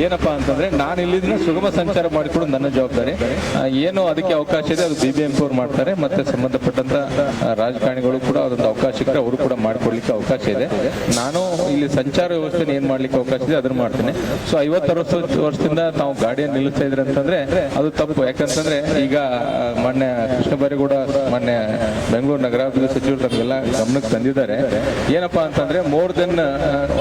ಏನಪ್ಪ ಅಂತಂದರೆ, ನಾನು ಇಲ್ಲಿಂದ ಸುಗಮ ಸಂಚಾರ ಮಾಡಿಕೊಡೋದು ನನ್ನ ಜವಾಬ್ದಾರಿ. ಏನು ಅದಕ್ಕೆ ಅವಕಾಶ ಇದೆ ಅದು BBMP ಅವ್ರು ಮಾಡ್ತಾರೆ. ಮತ್ತೆ ಸಂಬಂಧಪಟ್ಟಂತ ರಾಜಕಾರಣಿಗಳು ಕೂಡ ಅದೊಂದು ಅವಕಾಶ ಇದ್ರೆ ಅವರು ಕೂಡ ಮಾಡ್ಕೊಡ್ಲಿಕ್ಕೆ ಅವಕಾಶ ಇದೆ. ನಾನು ಇಲ್ಲಿ ಸಂಚಾರ ವ್ಯವಸ್ಥೆ ಏನ್ ಮಾಡ್ಲಿಕ್ಕೆ ಅವಕಾಶ ಇದೆ ಅದನ್ನ ಮಾಡ್ತೀನಿ. ಸೊ 50-60 ವರ್ಷದಿಂದ ತಾವು ಗಾಡಿಯನ್ನು ನಿಲ್ಲಿಸ್ತಾ ಇದ್ರೆ ಅಂತಂದ್ರೆ ಅದು ತಪ್ಪು. ಯಾಕಂತಂದ್ರೆ ಈಗ ಮೊನ್ನೆ ಕೃಷ್ಣ ಬೈರೇಗೌಡ ಮೊನ್ನೆ ಬೆಂಗಳೂರು ನಗರಾಭಿವೃದ್ಧಿ ಸಚಿವರು ತಮಗೆಲ್ಲ ಗಮನಕ್ಕೆ ತಂದಿದ್ದಾರೆ. ಏನಪ್ಪಾ ಅಂತಂದ್ರೆ ಮೋರ್ ದೆನ್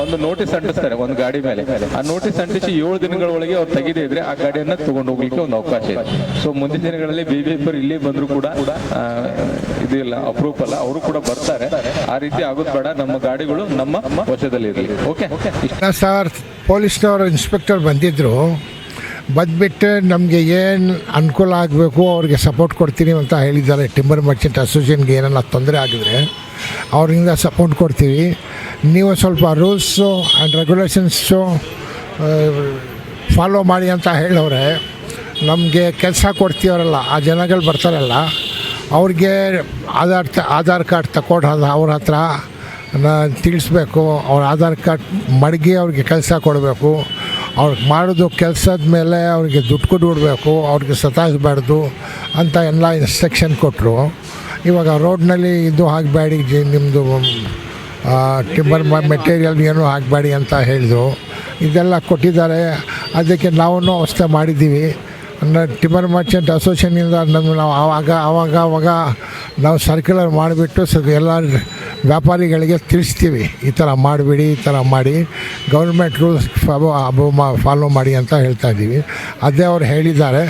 ಒಂದು ನೋಟಿಸ್ ಅಂಟಿಸ್ತಾರೆ ಒಂದು ಗಾಡಿ ಮೇಲೆ. ಆ ನೋಟಿಸ್ ಅಂಟಿಸಿ 7 ದಿನಗಳ ಒಳಗೆ ಅವ್ರು ತೆಗೆದೇ ಇದ್ರೆ ಆ ಗಾಡಿಯನ್ನ ತಗೊಂಡು ಹೋಗ್ಲಿಕ್ಕೆ ಒಂದು ಅವಕಾಶ ಇದೆ. ಸೊ ಮುಂದಿನ ದಿನಗಳಲ್ಲಿ BBMP ಇಲ್ಲಿ ಬಂದ್ರು ಕೂಡ ಇದಿಲ್ಲ, ಅಪ್ರೂವ್ ಅಲ್ಲ, ಅವರು ಕೂಡ ಬರ್ತಾರೆ. ಆ ರೀತಿ ಆಗೋದು ಬೇಡ. ನಮ್ಮ ಗಾಡಿಗಳು ನಮ್ಮ ವಶದಲ್ಲಿ ಇರಲಿ. ಓಕೆ ಸರ್, ಪೊಲೀಸ್ನವರು ಇನ್ಸ್ಪೆಕ್ಟರ್ ಬಂದಿದ್ದರು. ಬಂದ್ಬಿಟ್ಟು ನಮಗೆ ಏನು ಅನುಕೂಲ ಆಗಬೇಕು ಅವ್ರಿಗೆ ಸಪೋರ್ಟ್ ಕೊಡ್ತೀನಿ ಅಂತ ಹೇಳಿದ್ದಾರೆ. ಟಿಂಬರ್ ಮರ್ಚೆಂಟ್ ಅಸೋಸಿಯೇಷನ್ಗೆ ಏನೆಲ್ಲ ತೊಂದರೆ ಆಗಿದ್ರೆ ಅವರಿಂದ ಸಪೋರ್ಟ್ ಕೊಡ್ತೀವಿ. ನೀವು ಸ್ವಲ್ಪ ರೂಲ್ಸು ಆ್ಯಂಡ್ ರೆಗ್ಯುಲೇಷನ್ಸು ಫಾಲೋ ಮಾಡಿ ಅಂತ ಹೇಳವ್ರೆ. ನಮಗೆ ಕೆಲಸ ಕೊಡ್ತೀವರಲ್ಲ ಆ ಜನಗಳು ಬರ್ತಾರಲ್ಲ, ಅವ್ರಿಗೆ ಆಧಾರ್ ಕಾರ್ಡ್ ತಗೊಂಡು ಅವ್ರ ಹತ್ರ ತಿಳಿಸ್ಬೇಕು. ಅವ್ರ ಆಧಾರ್ ಕಾರ್ಡ್ ಮಡಗಿ ಅವ್ರಿಗೆ ಕೆಲಸ ಕೊಡಬೇಕು. ಅವ್ರಿಗೆ ಮಾಡೋದು ಕೆಲಸದ ಮೇಲೆ ಅವ್ರಿಗೆ ದುಡ್ಡು ಕೊಟ್ಬಿಡ್ಬೇಕು, ಅವ್ರಿಗೆ ಸತಾಯಿಸಬಾರ್ದು ಅಂತ ಎಲ್ಲ ಇನ್ಸ್ಟ್ರಕ್ಷನ್ ಕೊಟ್ಟರು. ಇವಾಗ ರೋಡ್ನಲ್ಲಿ ಇದು ಹಾಕಬೇಡಿ, ನಿಮ್ಮದು ಟಿಂಬರ್ ಮೆಟೀರಿಯಲ್ ಏನೂ ಹಾಕಬೇಡಿ ಅಂತ ಹೇಳಿದರು. ಇದೆಲ್ಲ ಕೊಟ್ಟಿದ್ದಾರೆ. ಅದಕ್ಕೆ ನಾವು ವ್ಯವಸ್ಥೆ ಮಾಡಿದ್ದೀವಿ. ಟಿಂಬರ್ ಮರ್ಚೆಂಟ್ ಅಸೋಸಿಯೇಷನಿಂದ ನಾವು ಆವಾಗ ನಾವು ಸರ್ಕ್ಯುಲರ್ ಮಾಡಿಬಿಟ್ಟು ಎಲ್ಲ ವ್ಯಾಪಾರಿಗಳಿಗೆ ತಿಳಿಸ್ತೀವಿ, ಈ ಥರ ಮಾಡಿಬಿಡಿ, ಈ ಥರ ಮಾಡಿ ಗೌರ್ಮೆಂಟ್ ರೂಲ್ಸ್ ಫಾಲೋ ಮಾಡಿ ಅಂತ ಹೇಳ್ತಾ ಇದ್ದೀವಿ. ಅದೇ ಅವ್ರು ಹೇಳಿದ್ದಾರೆ.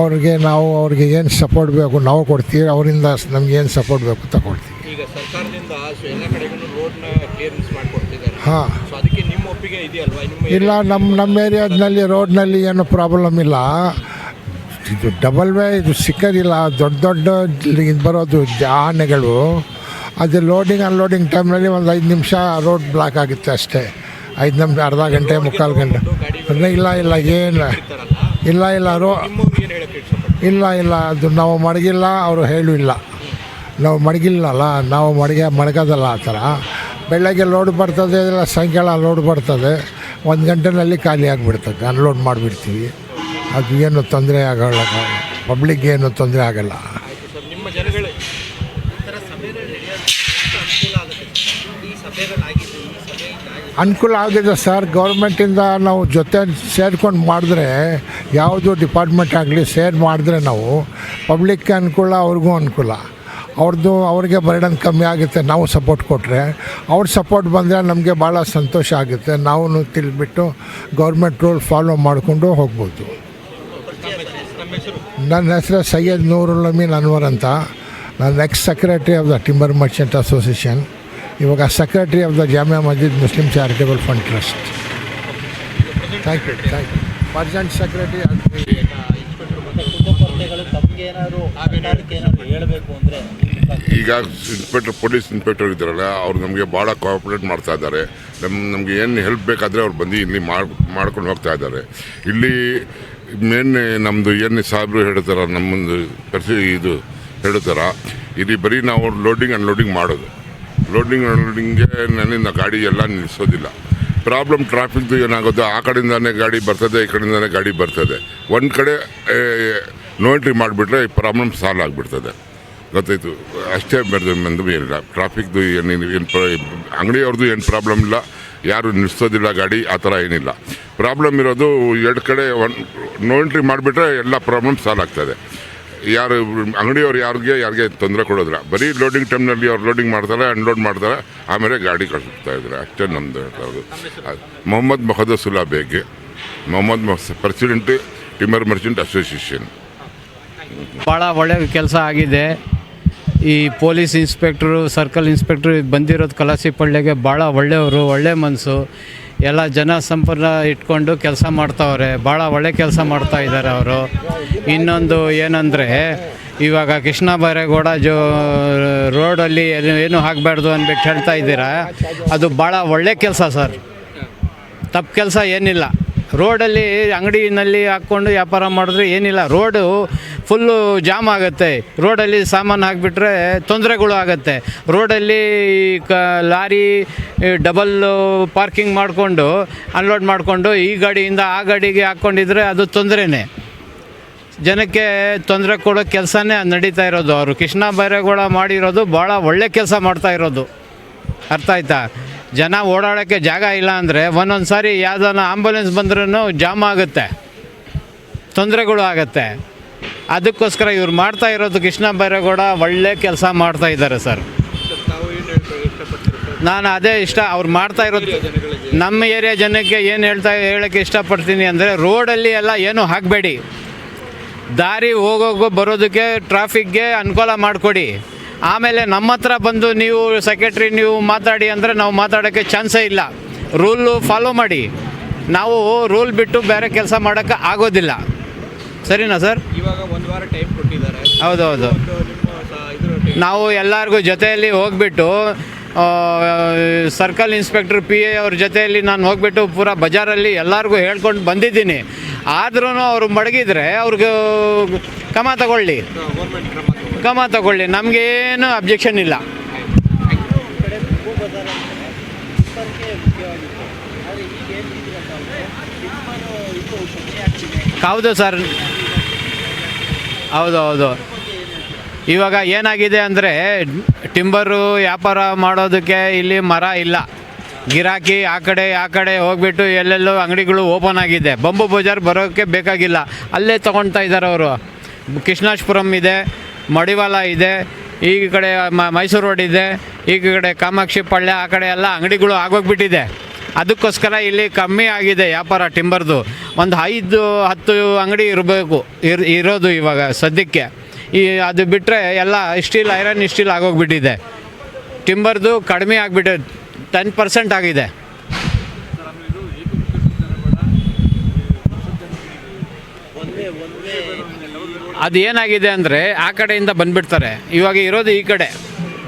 ಅವ್ರಿಗೆ ಏನು ಸಪೋರ್ಟ್ ಬೇಕು ನಾವು ಕೊಡ್ತೀವಿ, ಅವರಿಂದ ನಮ್ಗೆ ಏನು ಸಪೋರ್ಟ್ ಬೇಕು ತಗೊಳ್ತೀವಿ. ಈಗ ಸರ್ಕಾರದಿಂದ ಎಲ್ಲ ಕಡೆಗೂ ರೋಡ್ನ ಕ್ಲಿಯರೆನ್ಸ್ ಮಾಡಿಕೊಡ್ತಿದ್ದಾರೆ. ಹಾಂ, ಸೊ ಅದಕ್ಕೆ ನಿಮ್ಮ ಒಪ್ಪಿಗೆ ಇದೆಯಲ್ವಾ? ಇಲ್ಲ, ನಮ್ಮ ಏರಿಯಾದಲ್ಲಿ ರೋಡ್ನಲ್ಲಿ ಏನು ಪ್ರಾಬ್ಲಮ್ ಇಲ್ಲ. ಇದು ಡಬಲ್ ವೇ ಇದು ಸಿಕ್ಕೋದಿಲ್ಲ. ದೊಡ್ಡ ಇದು ಬರೋದು ಆನೆಗಳು ಅದು ಲೋಡಿಂಗ್ ಅನ್ಲೋಡಿಂಗ್ ಟೈಮ್ನಲ್ಲಿ ಒಂದು 5 ನಿಮಿಷ ರೋಡ್ ಬ್ಲಾಕ್ ಆಗುತ್ತೆ ಅಷ್ಟೇ. 5 ನಿಮಿಷ, ಅರ್ಧ ಗಂಟೆ, ಮುಕ್ಕಾಲು ಗಂಟೆ. ಇಲ್ಲ ಏನು ಇಲ್ಲ ಇಲ್ಲ ಅದು ನಾವು ಮಡಗಿಲ್ಲ, ಅವರು ಇಲ್ಲ ನಾವು ಮಡಗಿಲ್ಲಲ್ಲ, ನಾವು ಮಡಗೋದಲ್ಲ ಆ ಥರ. ಬೆಳಗ್ಗೆ ಲೋಡ್ ಬರ್ತದೆ, ಇಲ್ಲ ಸಾಯಂಕಾಲ ಲೋಡ್ ಬರ್ತದೆ, 1 ಗಂಟೆನಲ್ಲಿ ಖಾಲಿ ಆಗಿಬಿಡ್ತದೆ, ಅನ್ಲೋಡ್ ಮಾಡಿಬಿಡ್ತೀವಿ. ಅದು ಏನು ತೊಂದರೆ ಆಗೋಲ್ಲ, ಪಬ್ಲಿಕ್ಗೆ ಏನು ತೊಂದರೆ ಆಗಲ್ಲ. ನಿಮ್ಮ ಜನಗಳು ಅನುಕೂಲ ಆಗಿದೆ ಸರ್. ಗೌರ್ಮೆಂಟಿಂದ ನಾವು ಜೊತೆ ಸೇರ್ಕೊಂಡು ಮಾಡಿದ್ರೆ, ಯಾವುದು ಡಿಪಾರ್ಟ್ಮೆಂಟ್ ಆಗಲಿ ಮಾಡಿದ್ರೆ ನಾವು ಪಬ್ಲಿಕ್ಗೆ ಅನುಕೂಲ, ಅವ್ರಿಗೂ ಅನುಕೂಲ. ಅವ್ರಿಗೆ ಬರ್ಡನ್ ಕಮ್ಮಿ ಆಗುತ್ತೆ ನಾವು ಸಪೋರ್ಟ್ ಕೊಟ್ಟರೆ. ಅವ್ರ ಸಪೋರ್ಟ್ ಬಂದರೆ ನಮಗೆ ಭಾಳ ಸಂತೋಷ ಆಗುತ್ತೆ. ನಾವು ತಿಳಿದ್ಬಿಟ್ಟು ಗೌರ್ಮೆಂಟ್ ರೂಲ್ ಫಾಲೋ ಮಾಡಿಕೊಂಡು ಹೋಗ್ಬೋದು. ನನ್ನ ಹೆಸರು ಸೈಯದ್ ನೂರುಲ್ ಅಮೀನ್ ಅನ್ವರ್ ಅಂತ. ನಾನು ex secretary of the timber merchant association, ಇವಾಗ secretary of the Jamia Masjid Muslim charitable fund trust. Thank you. Present secretary. ಈಗ ಪೊಲೀಸ್ ಇನ್ಸ್ಪೆಕ್ಟರ್ ಇದ್ದಾರಲ್ಲ, ಅವ್ರು ನಮಗೆ ಭಾಳ ಕೋಆಪ್ರೇಟ್ ಮಾಡ್ತಾ ಇದ್ದಾರೆ. ನಮಗೆ ಏನು ಹೆಲ್ಪ್ ಬೇಕಾದರೆ ಅವ್ರು ಬಂದು ಇಲ್ಲಿ ಮಾಡ್ಕೊಂಡು ಹೋಗ್ತಾ ಇದ್ದಾರೆ. ಇಲ್ಲಿ ಮೇನ್ ನಮ್ಮದು ಏನು ಸಾಹೇಬರು ಹೇಳ್ತಾರೆ, ನಮ್ಮದು ಇದು ಹೇಳ್ತಾರೆ, ಇಲ್ಲಿ ಬರೀ ನಾವು ಲೋಡಿಂಗ್ ಅನ್ಲೋಡಿಂಗ್ ಮಾಡೋದು. ಲೋಡಿಂಗ್ ಅನ್ಲೋಡಿಂಗ್ಗೆ ನನ್ನಿಂದ ಗಾಡಿ ಎಲ್ಲ ನಿಲ್ಲಿಸೋದಿಲ್ಲ. ಪ್ರಾಬ್ಲಮ್ ಟ್ರಾಫಿಕ್ದು ಏನಾಗೋದು, ಆ ಕಡೆಯಿಂದಾನೇ ಗಾಡಿ ಬರ್ತದೆ, ಈ ಕಡೆಯಿಂದಾನೇ ಗಾಡಿ ಬರ್ತದೆ. ಒಂದು ಕಡೆ ನೋ ಎಂಟ್ರಿ ಮಾಡಿಬಿಟ್ರೆ ಈ ಪ್ರಾಬ್ಲಮ್ ಸಾಲ್ವ್ ಆಗಿಬಿಡ್ತದೆ. ಗೊತ್ತಾಯಿತು, ಅಷ್ಟೇ ಬಂದು ಏನಿಲ್ಲ. ಟ್ರಾಫಿಕ್ದು ಏನು ಅಂಗಡಿಯವ್ರದ್ದು ಏನು ಪ್ರಾಬ್ಲಮ್ ಇಲ್ಲ, ಯಾರು ನಿಲ್ಲಿಸೋದಿಲ್ಲ ಗಾಡಿ, ಆ ಥರ ಏನಿಲ್ಲ. ಪ್ರಾಬ್ಲಮ್ ಇರೋದು 2 ಕಡೆ ನೋ ಎಂಟ್ರಿ ಮಾಡಿಬಿಟ್ರೆ ಎಲ್ಲ ಪ್ರಾಬ್ಲಮ್ ಸಾಲ್ವ್ ಆಗ್ತದೆ. ಯಾರು ಅಂಗಡಿಯವ್ರು ಯಾರಿಗೆ ತೊಂದರೆ ಕೊಡೋದಿಲ್ಲ. ಬರೀ ಲೋಡಿಂಗ್ ಟೈಮ್ನಲ್ಲಿ ಅವ್ರು ಲೋಡಿಂಗ್ ಮಾಡ್ತಾರೆ, ಅನ್ಲೋಡ್ ಮಾಡ್ತಾರೆ, ಆಮೇಲೆ ಗಾಡಿ ಕಳಿಸ್ತಾ ಇದ್ದಾರೆ. ಅಷ್ಟೇ ನಮ್ಮದು ಹೇಳ್ತಾರೆ. ಮೊಹಮ್ಮದ್ ಮಹದಸುಲ್ಲಾ ಬೇಗ್, ಪ್ರೆಸಿಡೆಂಟ್ ಟಿಂಬರ್ ಮರ್ಚೆಂಟ್ ಅಸೋಸಿಯೇಷನ್. ಭಾಳ ಒಳ್ಳೆಯ ಕೆಲಸ ಆಗಿದೆ. ಈ ಪೊಲೀಸ್ ಇನ್ಸ್ಪೆಕ್ಟ್ರು, ಸರ್ಕಲ್ ಇನ್ಸ್ಪೆಕ್ಟ್ರು ಬಂದಿರೋದು ಕಲಾಸಿಪಳ್ಳಿಗೆ ಭಾಳ ಒಳ್ಳೆಯವರು, ಒಳ್ಳೆ ಮನಸ್ಸು. ಎಲ್ಲ ಜನ ಸಂಪರ್ಕ ಇಟ್ಕೊಂಡು ಕೆಲಸ ಮಾಡ್ತಾವ್ರೆ. ಭಾಳ ಒಳ್ಳೆ ಕೆಲಸ ಮಾಡ್ತಾ ಇದ್ದಾರೆ ಅವರು. ಇನ್ನೊಂದು ಏನಂದರೆ, ಇವಾಗ ಕೃಷ್ಣ ಬೈರೇಗೌಡ ರೋಡಲ್ಲಿ ಏನು ಆಗಬಾರ್ದು ಅಂದ್ಬಿಟ್ಟು ಹೇಳ್ತಾ ಇದ್ದೀರಾ, ಅದು ಭಾಳ ಒಳ್ಳೆ ಕೆಲಸ ಸರ್. ತಪ್ಪು ಕೆಲಸ ಏನಿಲ್ಲ. ರೋಡಲ್ಲಿ ಅಂಗಡಿನಲ್ಲಿ ಹಾಕ್ಕೊಂಡು ವ್ಯಾಪಾರ ಮಾಡಿದ್ರೆ ಏನಿಲ್ಲ, ರೋಡು ಫುಲ್ಲು ಜಾಮ್ ಆಗುತ್ತೆ. ರೋಡಲ್ಲಿ ಸಾಮಾನು ಹಾಕಿಬಿಟ್ರೆ ತೊಂದರೆಗಳು ಆಗುತ್ತೆ. ರೋಡಲ್ಲಿ ಲಾರಿ ಡಬಲ್ ಪಾರ್ಕಿಂಗ್ ಮಾಡಿಕೊಂಡು ಅನ್ಲೋಡ್ ಮಾಡಿಕೊಂಡು ಈ ಗಾಡಿಯಿಂದ ಆ ಗಾಡಿಗೆ ಹಾಕ್ಕೊಂಡಿದ್ರೆ ಅದು ತೊಂದರೆನೇ. ಜನಕ್ಕೆ ತೊಂದರೆ ಕೊಡೋ ಕೆಲಸನೇ ನಡೀತಾ ಇರೋದು. ಅವರು ಕೃಷ್ಣ ಬೈರೇಗೌಡ ಮಾಡಿರೋದು ಭಾಳ ಒಳ್ಳೆ ಕೆಲಸ ಮಾಡ್ತಾ ಇರೋದು. ಅರ್ಥ ಆಯ್ತಾ? ಜನ ಓಡಾಡೋಕ್ಕೆ ಜಾಗ ಇಲ್ಲ ಅಂದರೆ ಒಂದೊಂದು ಸಾರಿ ಯಾವುದನ್ನ ಆಂಬುಲೆನ್ಸ್ ಬಂದ್ರೂ ಜಾಮ್ ಆಗುತ್ತೆ, ತೊಂದರೆಗಳು ಆಗುತ್ತೆ. ಅದಕ್ಕೋಸ್ಕರ ಇವ್ರು ಮಾಡ್ತಾ ಇರೋದು ಕೃಷ್ಣ ಬೈರೇಗೌಡ ಒಳ್ಳೆ ಕೆಲಸ ಮಾಡ್ತಾ ಇದ್ದಾರೆ ಸರ್. ನಾನು ಅದೇ ಅವ್ರು ಮಾಡ್ತಾ ಇರೋದು. ನಮ್ಮ ಏರಿಯಾ ಜನಕ್ಕೆ ಏನು ಹೇಳೋಕ್ಕೆ ಇಷ್ಟಪಡ್ತೀನಿ ಅಂದರೆ, ರೋಡಲ್ಲಿ ಎಲ್ಲ ಏನೂ ಹಾಕಬೇಡಿ. ದಾರಿ ಹೋಗೋಗೋ ಬರೋದಕ್ಕೆ ಟ್ರಾಫಿಕ್ಗೆ ಅನುಕೂಲ ಮಾಡಿಕೊಡಿ. ಆಮೇಲೆ ನಮ್ಮ ಹತ್ರ ಬಂದು ನೀವು ಸೆಕ್ರೆಟ್ರಿ ನೀವು ಮಾತಾಡಿ ಅಂದರೆ ನಾವು ಮಾತಾಡೋಕ್ಕೆ ಚಾನ್ಸೇ ಇಲ್ಲ. ರೂಲು ಫಾಲೋ ಮಾಡಿ. ನಾವು ರೂಲ್ ಬಿಟ್ಟು ಬೇರೆ ಕೆಲಸ ಮಾಡೋಕ್ಕೆ ಆಗೋದಿಲ್ಲ. ಸರಿನಾ ಸರ್? ಇವಾಗ 1 ವಾರ ಟೈಮ್ ಕೊಟ್ಟಿದ್ದಾರೆ. ಹೌದೌದು. ನಾವು ಎಲ್ಲರಿಗೂ ಜೊತೆಯಲ್ಲಿ ಹೋಗ್ಬಿಟ್ಟು ಸರ್ಕಲ್ ಇನ್ಸ್ಪೆಕ್ಟ್ರ್ PA ಅವ್ರ ಜೊತೆಯಲ್ಲಿ ನಾನು ಹೋಗ್ಬಿಟ್ಟು ಪೂರಾ ಬಜಾರಲ್ಲಿ ಎಲ್ಲರಿಗೂ ಹೇಳ್ಕೊಂಡು ಬಂದಿದ್ದೀನಿ. ಆದ್ರೂ ಅವರು ಮಡಗಿದ್ರೆ ಅವ್ರಿಗೆ ಕ್ರಮ ತಗೊಳ್ಳಿ, ನಮಗೇನು ಅಬ್ಜೆಕ್ಷನ್ ಇಲ್ಲ. ಹೌದು ಸರ್, ಹೌದು. ಇವಾಗ ಏನಾಗಿದೆ ಅಂದರೆ, ಟಿಂಬರು ವ್ಯಾಪಾರ ಮಾಡೋದಕ್ಕೆ ಇಲ್ಲಿ ಮರ ಇಲ್ಲ. ಗಿರಾಕಿ ಆ ಕಡೆ ಹೋಗ್ಬಿಟ್ಟು ಎಲ್ಲೆಲ್ಲೋ ಅಂಗಡಿಗಳು ಓಪನ್ ಆಗಿದೆ. ಬಂಬು ಬಜಾರ್ ಬರೋಕ್ಕೆ ಬೇಕಾಗಿಲ್ಲ, ಅಲ್ಲೇ ತೊಗೊಳ್ತಾ ಇದ್ದಾರೆ ಅವರು. ಕೃಷ್ಣಾಶ್ಪುರಂ ಇದೆ, ಮಡಿವಾಳ ಇದೆ, ಈ ಕಡೆ ಮೈಸೂರು ರೋಡ್ ಇದೆ, ಈ ಕಡೆ ಕಾಮಾಕ್ಷಿ ಪಾಳ್ಯ, ಆ ಕಡೆ ಎಲ್ಲ ಅಂಗಡಿಗಳು ಆಗೋಗ್ಬಿಟ್ಟಿದೆ. ಅದಕ್ಕೋಸ್ಕರ ಇಲ್ಲಿ ಕಮ್ಮಿ ಆಗಿದೆ ವ್ಯಾಪಾರ ಟಿಂಬರ್ದು. ಒಂದು 5-10 ಅಂಗಡಿ ಇರೋದು ಇವಾಗ ಸದ್ಯಕ್ಕೆ. ಅದು ಬಿಟ್ಟರೆ ಎಲ್ಲ ಸ್ಟೀಲ್, ಐರನ್ ಸ್ಟೀಲ್ ಆಗೋಗ್ಬಿಟ್ಟಿದೆ. ಟಿಂಬರ್ದು ಕಡಿಮೆ ಆಗಿಬಿಟ್ಟಿದೆ, 10% ಆಗಿದೆ. ಅದು ಏನಾಗಿದೆ ಅಂದರೆ, ಆ ಕಡೆಯಿಂದ ಬಂದುಬಿಡ್ತಾರೆ. ಇವಾಗ ಇರೋದು ಈ ಕಡೆ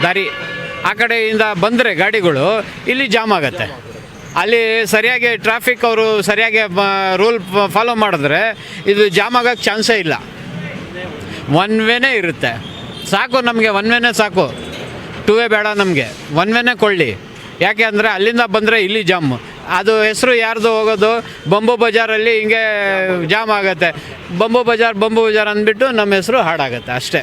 ದಾರಿ, ಆ ಕಡೆಯಿಂದ ಬಂದರೆ ಗಾಡಿಗಳು ಇಲ್ಲಿ ಜಾಮ್ ಆಗುತ್ತೆ. ಅಲ್ಲಿ ಸರಿಯಾಗಿ ಟ್ರಾಫಿಕ್ ಅವರು ಸರಿಯಾಗಿ ರೂಲ್ ಫಾಲೋ ಮಾಡಿದ್ರೆ ಇದು ಜಾಮ್ ಆಗೋಕ್ಕೆ ಚಾನ್ಸೇ ಇಲ್ಲ. ಒನ್ ವೇನೇ ಇರುತ್ತೆ, ಸಾಕು ನಮಗೆ ಒನ್ ವೇನೇ ಸಾಕು, ಟೂ ವೇ ಬೇಡ ನಮಗೆ, ಒನ್ ವೇನೇ ಕೊಳ್ಳಿ. ಯಾಕೆ ಅಂದರೆ ಅಲ್ಲಿಂದ ಬಂದರೆ ಇಲ್ಲಿ ಜಾಮು. ಅದು ಹೆಸರು ಯಾರ್ದು ಹೋಗೋದು, ಬಂಬು ಬಜಾರಲ್ಲಿ ಹಿಂಗೆ ಜಾಮ್ ಆಗುತ್ತೆ, ಬಂಬು ಬಜಾರ್ ಅಂದ್ಬಿಟ್ಟು ನಮ್ಮ ಹೆಸರು ಹಾಳಾಗುತ್ತೆ ಅಷ್ಟೇ.